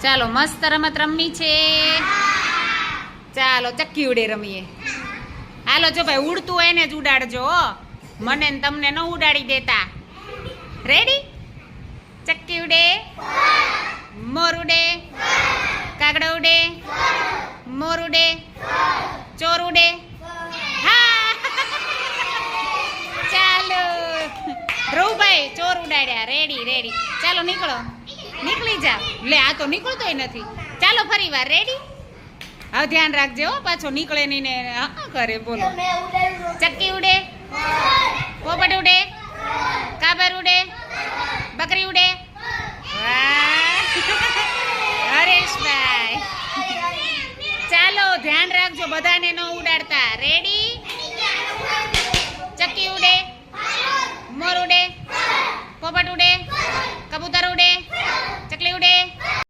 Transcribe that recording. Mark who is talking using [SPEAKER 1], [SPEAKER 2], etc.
[SPEAKER 1] ચાલો મસ્ત રમત રમવી છે. ચાલો ચક્કી ઉડે રમીએ. હાલો જો ભાઈ ઉડતું હોય ને જ ઉડાડજો હો. મને ને તમને ન ઉડાડી દેતા. રેડી? ચક્કી ઉડે, મોર ઉડે, કાગડો ઉડે, મોર ઉડે, ચોર ઉડે. હા ચાલો ધ્રુવભાઈ ચોર ઉડાડ્યા. Ready ready. ચાલો નીકળો, નીકળી જા. લે આ તો નીકળતોય નથી. ચાલો ફરી વાર. રેડી? હવે ધ્યાન રાખજો હો, પાછો નીકળે નહીં ને હા કરે. બોલો. ચક્કી ઉડે, પોપટ ઉડે, કાબર ઉડે, બકરી ઉડે. હરેશભાઈ ચાલો ધ્યાન રાખજો, બધાને ન ઉડાડતા. રેડી? ચક્કી ઉડે, મોર ઉડે, પોપટ ઉડે, કબૂતર ઉડે, ચકલી ઉડે,